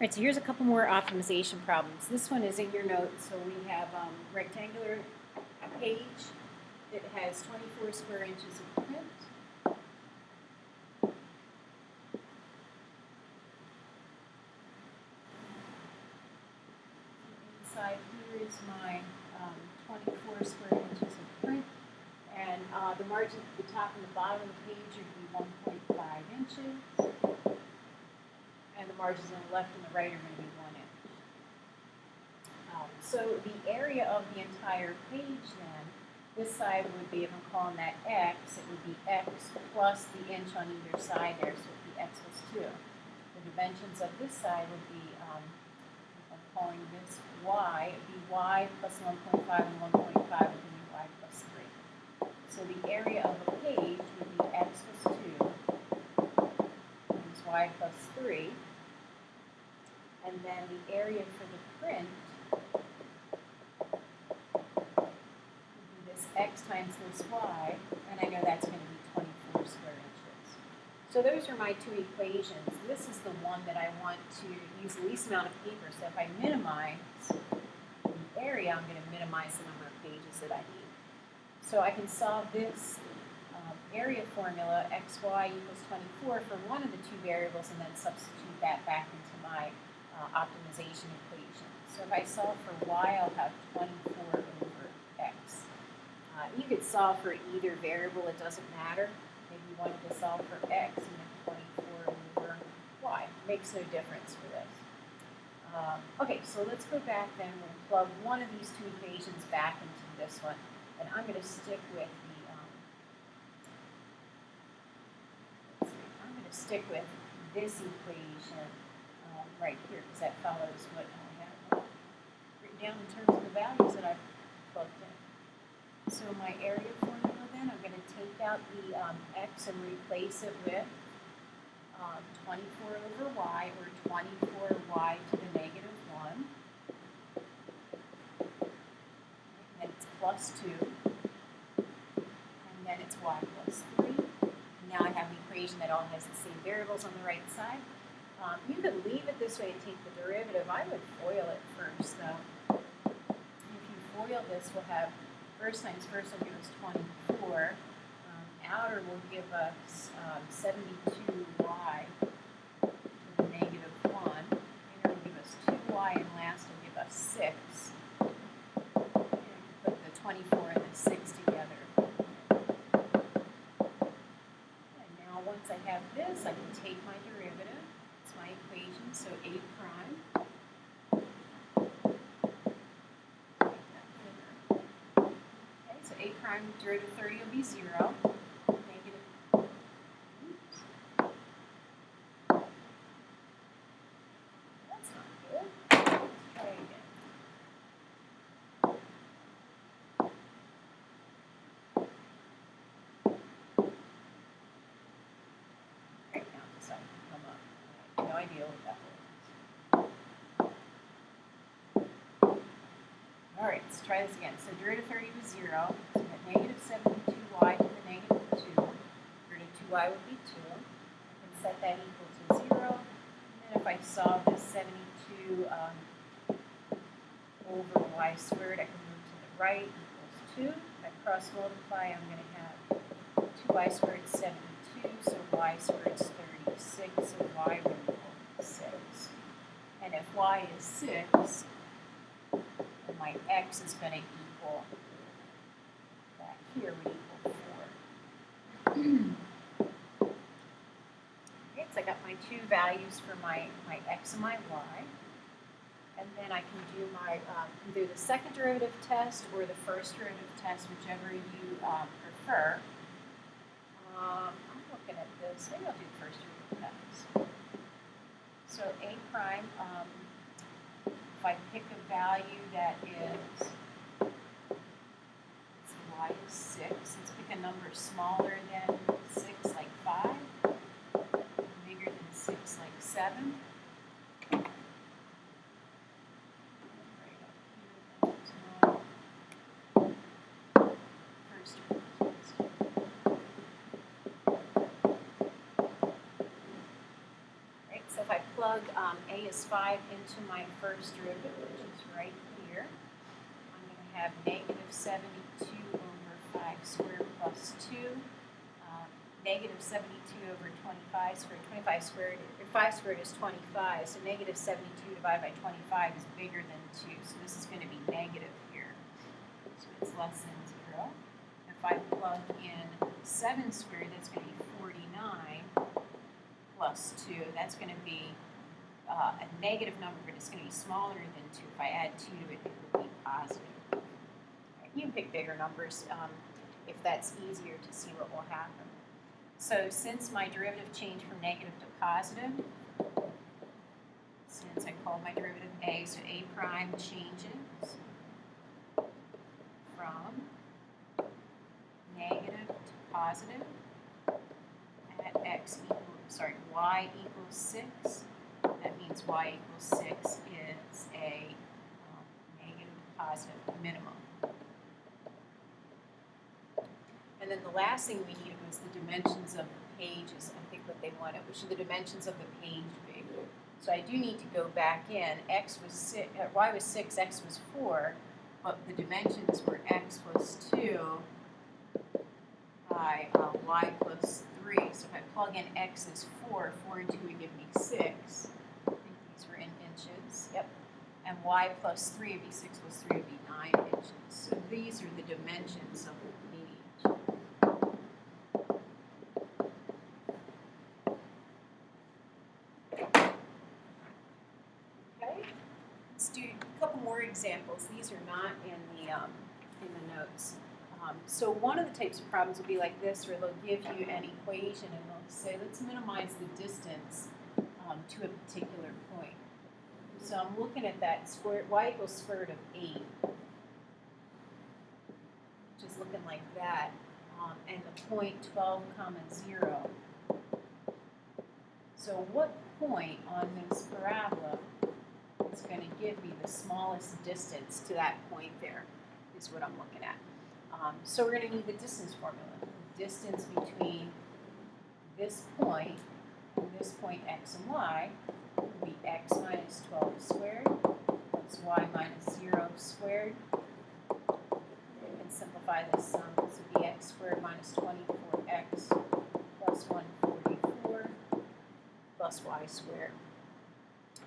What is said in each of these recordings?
Right, so here's a couple more optimization problems. This one is in your notes. So we have rectangular page. It has 24 square inches of print. Inside here is my 24 square inches of print. And the margin at the top and the bottom of the page would be 1.5 inches. And the margins on the left and the right are going to be 1 inch. So the area of the entire page then, this side would be, if I'm calling that x, it would be x plus the inch on either side there, so it would be x plus 2. The dimensions of this side would be, if I'm calling this y, it would be y plus 1.5 and 1.5 would be y plus 3. So the area of the page would be x plus 2 times y plus 3. And then the area for the print would be this x times this y, and I know that's going to be 24 square inches. So those are my two equations. This is the one that I want to use the least amount of paper. So if I minimize the area, I'm going to minimize the number of pages that I need. So I can solve this area formula, xy equals 24, for one of the two variables and then substitute that back into my optimization equation. So if I solve for y, I'll have 24 over x. You could solve for either variable, it doesn't matter. Maybe you wanted to solve for x and then 24 over y. It makes no difference for this. Okay, so let's go back then. We'll plug one of these two equations back into this one. And I'm going to stick with this equation right here, because that follows what I have written down in terms of the values that I've plugged in. So my area formula then, I'm going to take out the x and replace it with 24 over y, or 24y to the negative 1. And then it's plus 2. And then it's y plus 3. And now I have an equation that all has the same variables on the right side. You could leave it this way and take the derivative. I would FOIL it first, though. If you FOIL this, we'll have first times first will give us 24. Outer will give us 72y to the negative 1. Inner will give us 2y, and last will give us 6. And put the 24 and the 6 together. And now once I have this, I can take my derivative. It's my equation, so a prime. Okay, so a prime derivative of 30 will be 0. No idea what that was. All right, let's try this again. So derivative 30 was 0. So we got negative 72y to the negative 2. Derivative 2y would be 2. I can set that equal to 0. And then if I solve this 72 over y squared, I can move to the right equals 2. If I cross multiply, I'm going to have 2y squared is 72. So y squared is 36. So y would equal 6. And if y is 6, then my x is going to equal, back here would equal 4. Okay, so I got my two values for my x and my y. And then I can do my either the second derivative test or the first derivative test, whichever you prefer. I'm looking at this. Maybe I'll do the first derivative test. So a prime, if I pick a value that is, let's see, y is 6. Let's pick a number smaller than 6, like 5. Bigger than 6, like 7. I plug a is 5 into my first derivative, which is right here, I'm going to have negative 72 over 5 squared plus 2, negative 72 over 25 squared. 25 squared, or 5 squared is 25, so negative 72 divided by 25 is bigger than 2, so this is going to be negative here, so it's less than 0. If I plug in 7 squared, that's going to be 49 plus 2. That's going to be a negative number, but it's going to be smaller than 2. If I add 2 to it, it will be positive. Right, you can pick bigger numbers if that's easier to see what will happen. So since my derivative changed from negative to positive, since I called my derivative a, so a prime changes from negative to positive at y equals 6. That means y equals 6 is a negative to positive minimum. And then the last thing we needed was the dimensions of the pages. I think what they wanted, which are the dimensions of the page be. So I do need to go back in. Y was 6, x was 4, but the dimensions were x plus 2 by y plus 3. So if I plug in x is 4, 4 and 2 would give me 6. I think these were in inches. Yep. And y plus 3 would be 6 plus 3 would be 9 inches. So these are the dimensions of the page. Okay. Let's do a couple more examples. These are not in the notes. So one of the types of problems will be like this, where they'll give you an equation and they'll say, let's minimize the distance to a particular point. So I'm looking at that y equals square root of 8, which is looking like that, and the point 12, 0. So what point on this parabola is going to give me the smallest distance to that point there is what I'm looking at. So we're going to need the distance formula. The distance between this point and this point x and y would be x minus 12 squared plus y minus 0 squared. You can simplify this sum. This would be x squared minus 24x plus 144 plus y squared.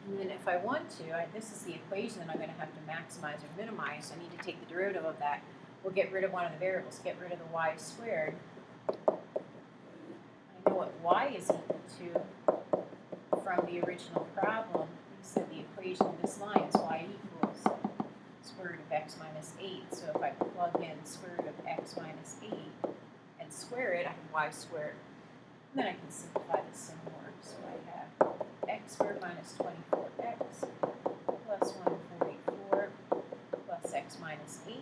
And then if I want to, this is the equation that I'm going to have to maximize or minimize. I need to take the derivative of that. We'll get rid of one of the variables, get rid of the y squared. I know what y is equal to from the original problem. We said the equation of this line is y equals square root of x minus 8. So if I plug in square root of x minus 8 and square it, I have y squared. And then I can simplify this some more. So I have x squared minus 24x plus 144 plus x minus 8.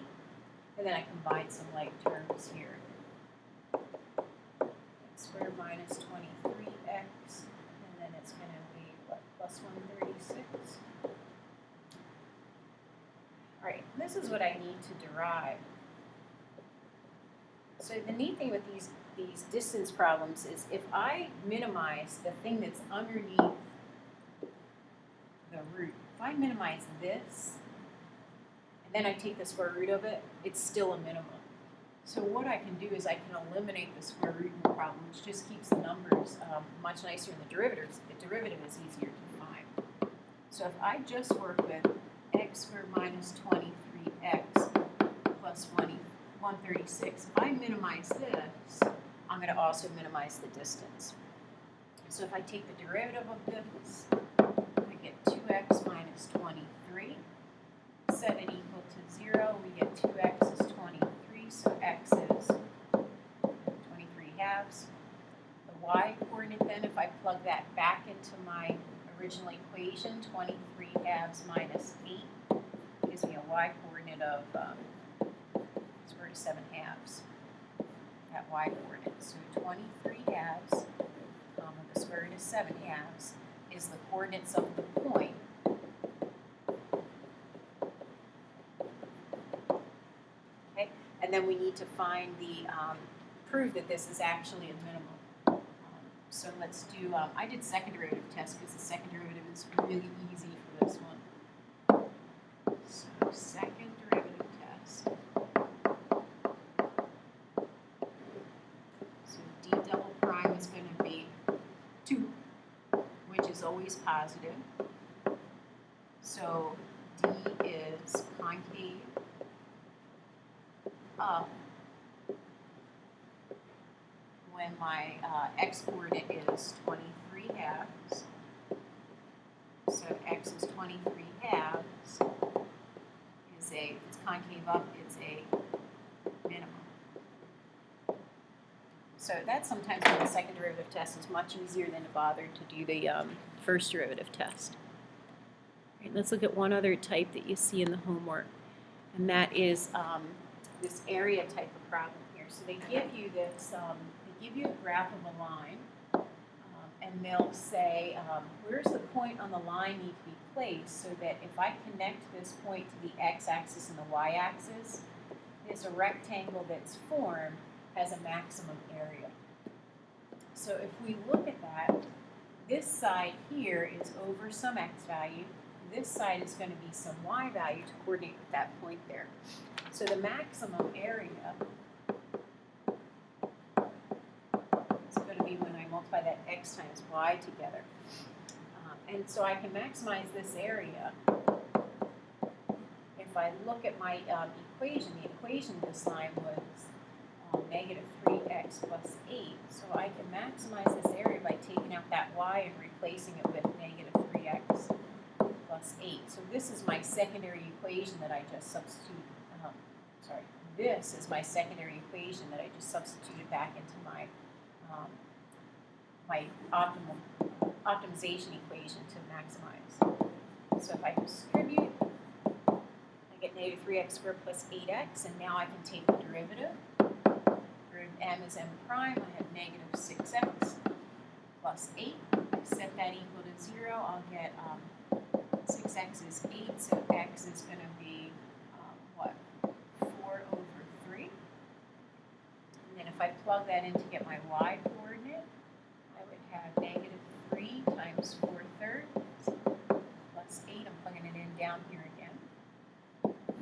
And then I combine some like terms here. X squared minus 23x, and then it's going to be, what, plus 136? All right, this is what I need to derive. So the neat thing with these distance problems is if I minimize the thing that's underneath the root, if I minimize this, and then I take the square root of it, it's still a minimum. So what I can do is I can eliminate the square root in the problem, which just keeps the numbers much nicer in the derivatives. The derivative is easier to find. So if I just work with x squared minus 23x plus 136, if I minimize this, I'm going to also minimize the distance. So if I take the derivative of this, I get 2x minus 23. Set it equal to 0, we get 2x is 23, so x is 23 halves. The y coordinate then, if I plug that back into my original equation, 23 halves minus 8 gives me a y coordinate of square root of 7 halves. That y coordinate. So 23 halves, the square root of 7 halves, is the coordinates of the point. And then we need to find the, prove that this is actually a minimum. So let's do, I did second derivative test because the second derivative is really easy for this one. So second derivative test. So d double prime is going to be 2, which is always positive. So d is concave up when my x coordinate is 23 halves. So x is 23 halves is if it's concave up, it's a minimum. So that sometimes when the second derivative test is much easier than to bother to do the first derivative test. All right, let's look at one other type that you see in the homework, and that is this area type of problem here. So they give you this, they give you a graph of a line, and they'll say, where's the point on the line need to be placed so that if I connect this point to the x-axis and the y-axis, this rectangle that's formed has a maximum area. So if we look at that, this side here is over some x value. This side is going to be some y value to coordinate with that point there. So the maximum area is going to be when I multiply that x times y together. And so I can maximize this area if I look at my equation. The equation of this line was negative 3x plus 8. So I can maximize this area by taking out that y and replacing it with negative 3x plus 8. So this is my secondary equation that I just substituted. This is my secondary equation that I just substituted back into my my optimization equation to maximize. So if I distribute, I get negative 3x squared plus 8x, and now I can take the derivative. Derivative m is m prime. I have negative 6x plus 8. I set that equal to 0. I'll get 6x is 8, so x is going to be, what, 4 over 3. And then if I plug that in to get my y coordinate, I would have negative 3 times 4 thirds plus 8. I'm plugging it in down here again.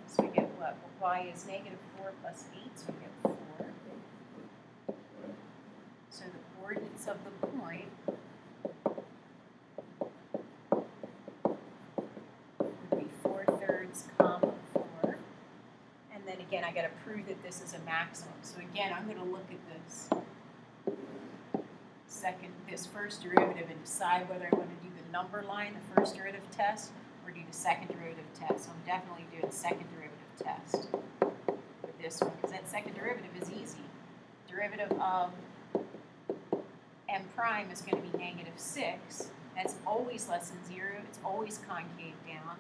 So we get what? Well, y is negative 4 plus 8, so we get 4. So the coordinates of the point would be 4 thirds, 4. And then again, I got to prove that this is a maximum. So again, I'm going to look at this first derivative and decide whether I want to do the number line, the first derivative test, or do the second derivative test. So I'm definitely doing the second derivative test with this one, because that second derivative is easy. Derivative of m prime is going to be negative 6. That's always less than 0. It's always concave down.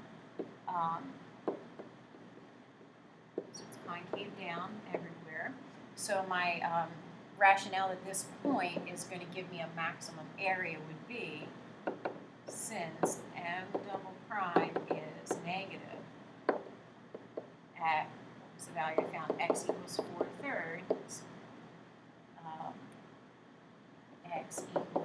So it's concave down everywhere. So my rationale at this point is going to give me a maximum area would be, since m double prime is negative at, what was the value I found, x equals 4 thirds, x equals